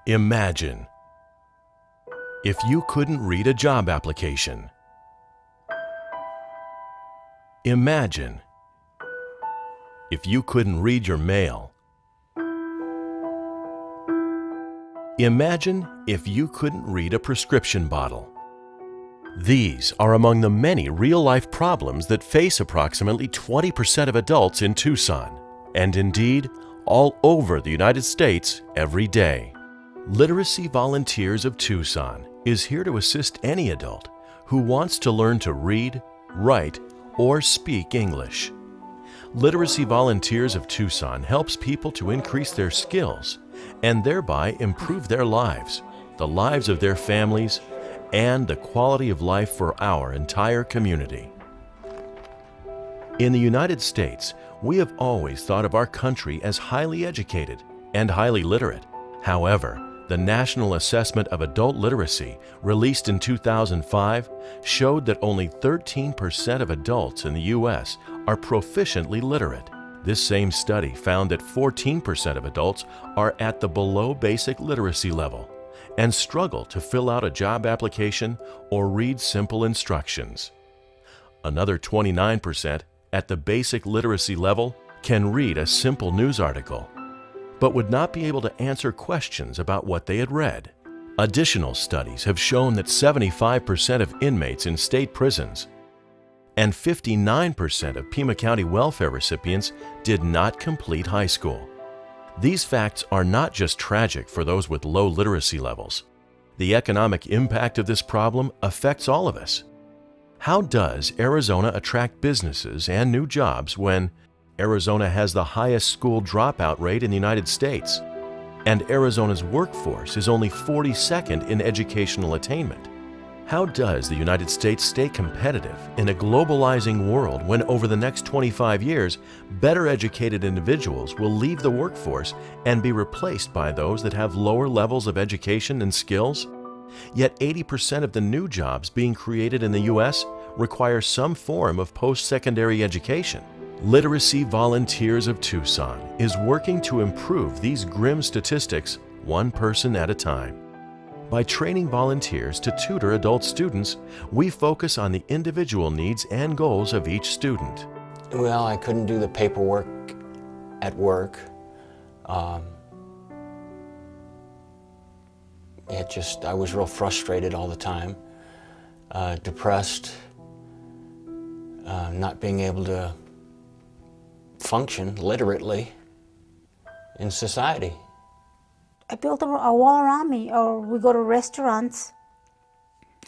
Imagine if you couldn't read a job application. Imagine if you couldn't read your mail. Imagine if you couldn't read a prescription bottle. These are among the many real-life problems that face approximately 20% of adults in Tucson, and indeed all over the United States every day. Literacy Volunteers of Tucson is here to assist any adult who wants to learn to read, write, or speak English. Literacy Volunteers of Tucson helps people to increase their skills and thereby improve their lives, the lives of their families, and the quality of life for our entire community. In the United States, we have always thought of our country as highly educated and highly literate. However, the National Assessment of Adult Literacy, released in 2005, showed that only 13% of adults in the U.S. are proficiently literate. This same study found that 14% of adults are at the below basic literacy level and struggle to fill out a job application or read simple instructions. Another 29% at the basic literacy level can read a simple news article, but would not be able to answer questions about what they had read. Additional studies have shown that 75% of inmates in state prisons and 59% of Pima County welfare recipients did not complete high school. These facts are not just tragic for those with low literacy levels. The economic impact of this problem affects all of us. How does Arizona attract businesses and new jobs when Arizona has the highest school dropout rate in the United States, and Arizona's workforce is only 42nd in educational attainment? How does the United States stay competitive in a globalizing world when over the next 25 years, better educated individuals will leave the workforce and be replaced by those that have lower levels of education and skills? Yet 80% of the new jobs being created in the U.S. require some form of post-secondary education. Literacy Volunteers of Tucson is working to improve these grim statistics one person at a time. By training volunteers to tutor adult students, we focus on the individual needs and goals of each student. Well, I couldn't do the paperwork at work. I was real frustrated all the time, depressed, not being able to function literately in society. I built a wall around me, or we go to restaurants,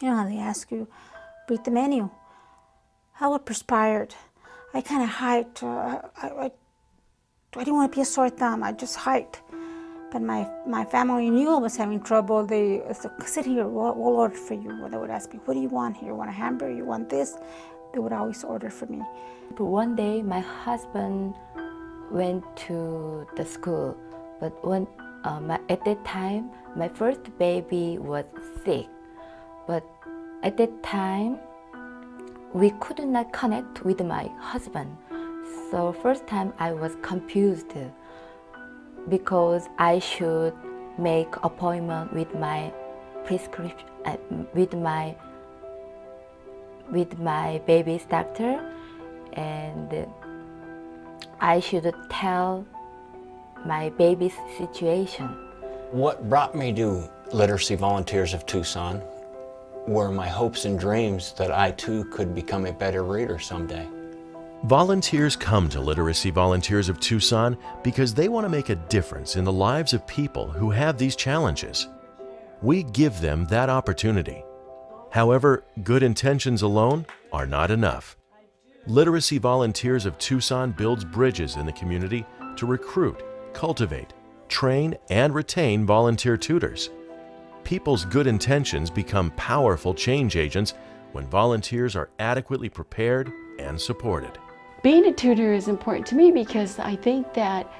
you know how they ask you, read the menu. I was perspired. I kind of hiked. I didn't want to be a sore thumb. I just hiked. But my family knew I was having trouble. They said, sit here, we'll order for you. They would ask me, what do you want here? You want a hamburger? You want this? They would always order for me. But one day, my husband went to the school, but at that time, my first baby was sick. But at that time, we could not connect with my husband. So first time I was confused because I should make appointment with my prescription, with my baby's doctor, and I should tell my baby's situation. What brought me to Literacy Volunteers of Tucson were my hopes and dreams that I too could become a better reader someday. Volunteers come to Literacy Volunteers of Tucson because they want to make a difference in the lives of people who have these challenges. We give them that opportunity. However, good intentions alone are not enough. Literacy Volunteers of Tucson builds bridges in the community to recruit, cultivate, train, and retain volunteer tutors. People's good intentions become powerful change agents when volunteers are adequately prepared and supported. Being a tutor is important to me because I think that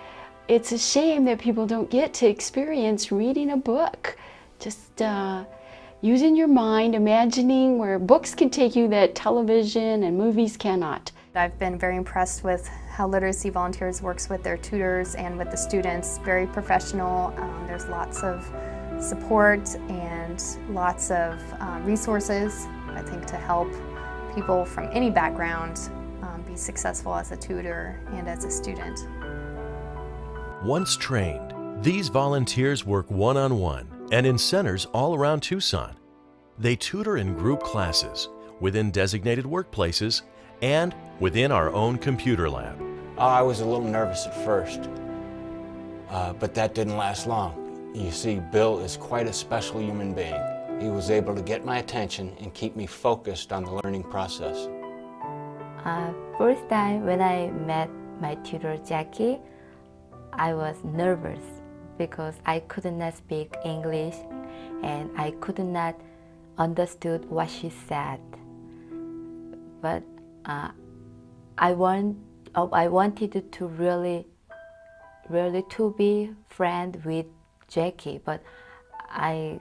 it's a shame that people don't get to experience reading a book. Just using your mind, imagining where books can take you that television and movies cannot. I've been very impressed with how Literacy Volunteers works with their tutors and with the students. Very professional. There's lots of support and lots of resources, I think, to help people from any background be successful as a tutor and as a student. Once trained, these volunteers work one-on-one and in centers all around Tucson. They tutor in group classes, within designated workplaces, and within our own computer lab. I was a little nervous at first, but that didn't last long. You see, Bill is quite a special human being. He was able to get my attention and keep me focused on the learning process. First time when I met my tutor Jackie, I was nervous because I could not speak English and I could not understood what she said. But I wanted to really to be friend with Jackie, but I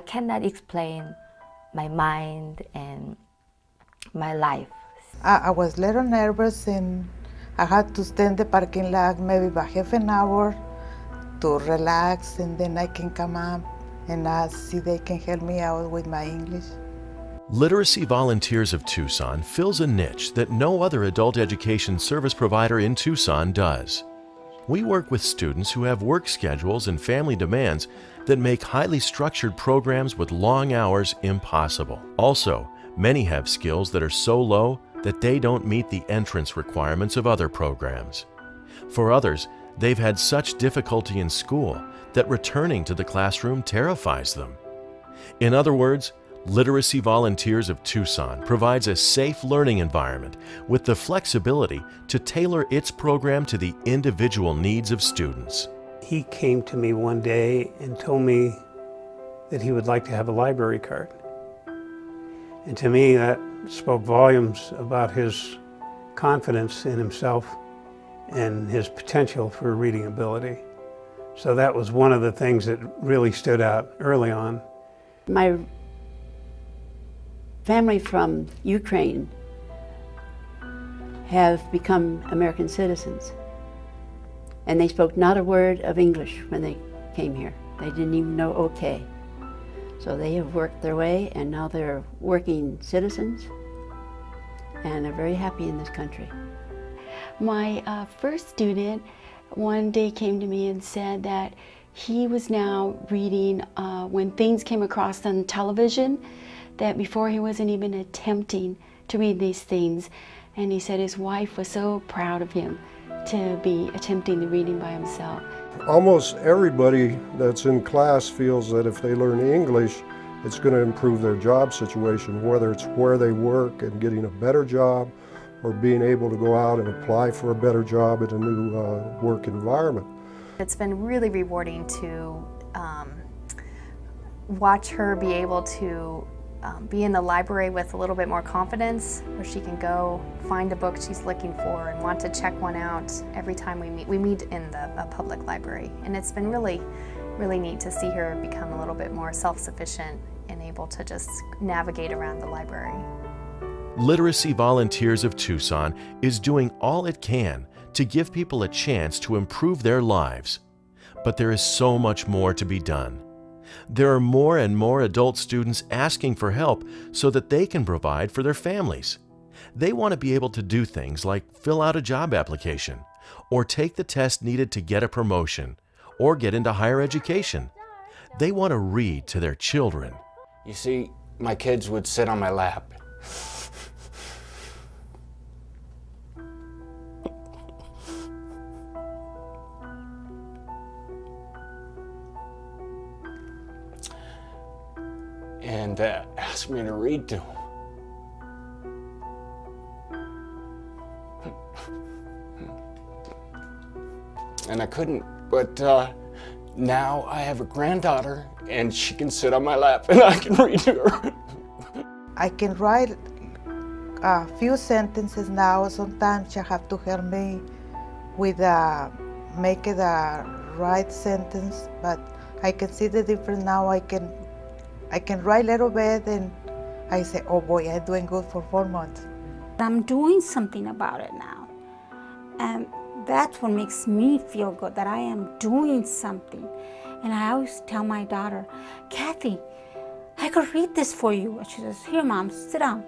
cannot explain my mind and my life. I was a little nervous and I had to stand in the parking lot maybe about half an hour to relax, and then I can come up and see they can help me out with my English. Literacy Volunteers of Tucson fills a niche that no other adult education service provider in Tucson does. We work with students who have work schedules and family demands that make highly structured programs with long hours impossible. Also, many have skills that are so low that they don't meet the entrance requirements of other programs. For others, they've had such difficulty in school that returning to the classroom terrifies them. In other words, Literacy Volunteers of Tucson provides a safe learning environment with the flexibility to tailor its program to the individual needs of students. He came to me one day and told me that he would like to have a library card. And to me, that spoke volumes about his confidence in himself and his potential for reading ability. So that was one of the things that really stood out early on. My family from Ukraine have become American citizens, and they spoke not a word of English when they came here. They didn't even know okay. So they have worked their way, and now they're working citizens and are very happy in this country. My first student one day came to me and said that he was now reading when things came across on television, that before he wasn't even attempting to read these things. And he said his wife was so proud of him to be attempting the reading by himself. Almost everybody that's in class feels that if they learn English, it's going to improve their job situation, whether it's where they work and getting a better job, or being able to go out and apply for a better job in a new work environment. It's been really rewarding to watch her be able to be in the library with a little bit more confidence, where she can go find a book she's looking for and want to check one out every time we meet. We meet in a public library, and it's been really neat to see her become a little bit more self-sufficient and able to just navigate around the library. Literacy Volunteers of Tucson is doing all it can to give people a chance to improve their lives. But there is so much more to be done. There are more and more adult students asking for help so that they can provide for their families. They want to be able to do things like fill out a job application, or take the test needed to get a promotion, or get into higher education. They want to read to their children. You see, my kids would sit on my lap. And asked me to read to them. And I couldn't, but now I have a granddaughter and she can sit on my lap and I can read to her. I can write a few sentences now. Sometimes you have to help me with make it a right sentence, but I can see the difference now. I can write a little bit and I say, oh boy, I'm doing good for 4 months. I'm doing something about it now. And that's what makes me feel good, that I am doing something. And I always tell my daughter, Kathy, I could read this for you. And she says, here, Mom, sit down.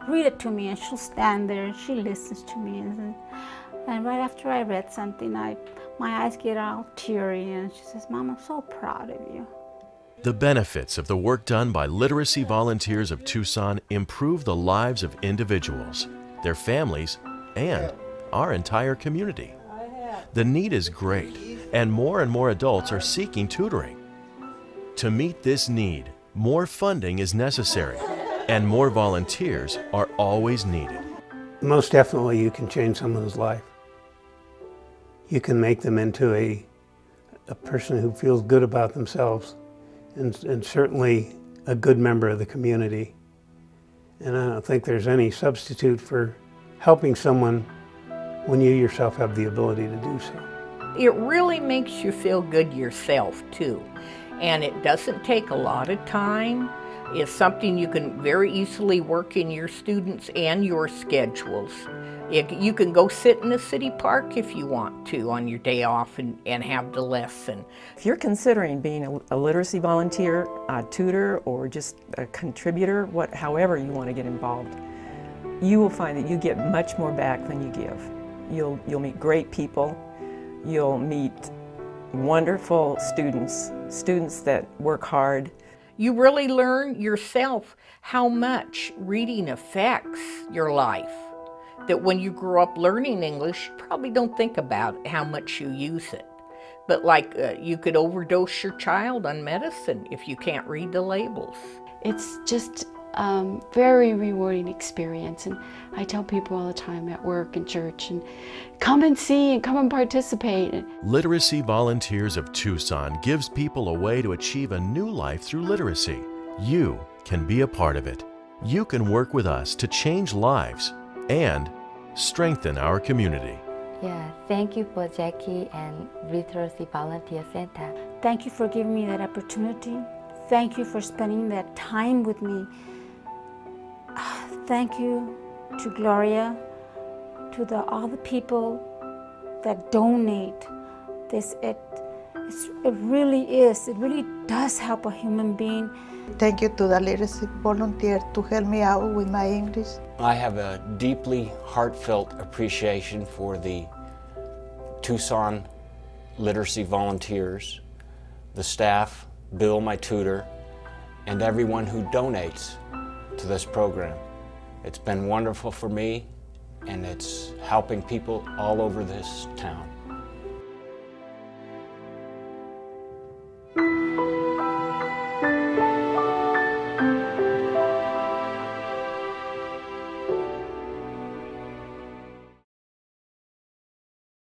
Read it to me. And she'll stand there and she listens to me. And right after I read something, my eyes get all teary. And she says, Mom, I'm so proud of you. The benefits of the work done by literacy volunteers of Tucson improve the lives of individuals, their families, and our entire community. The need is great, and more adults are seeking tutoring. To meet this need, more funding is necessary, and more volunteers are always needed. Most definitely you can change someone's life. You can make them into a person who feels good about themselves, and certainly a good member of the community. And I don't think there's any substitute for helping someone when you yourself have the ability to do so. It really makes you feel good yourself too. And it doesn't take a lot of time. It's something you can very easily work in your students and your schedules. You can go sit in a city park if you want to on your day off and have the lesson. If you're considering being a literacy volunteer, a tutor, or just a contributor, however you want to get involved, you will find that you get much more back than you give. You'll meet great people. You'll meet wonderful students that work hard. You really learn yourself how much reading affects your life. That when you grow up learning English, you probably don't think about how much you use it. But like you could overdose your child on medicine if you can't read the labels. It's just a very rewarding experience, and I tell people all the time at work and church, and come and see and come and participate. Literacy Volunteers of Tucson gives people a way to achieve a new life through literacy. You can be a part of it. You can work with us to change lives and strengthen our community. Yeah, thank you for Jackie and Literacy Volunteer Center. Thank you for giving me that opportunity. Thank you for spending that time with me. Thank you to Gloria, to all the people that donate. It really does help a human being. Thank you to the literacy volunteer to help me out with my English. I have a deeply heartfelt appreciation for the Tucson literacy volunteers, the staff, Bill, my tutor, and everyone who donates to this program. It's been wonderful for me, and it's helping people all over this town.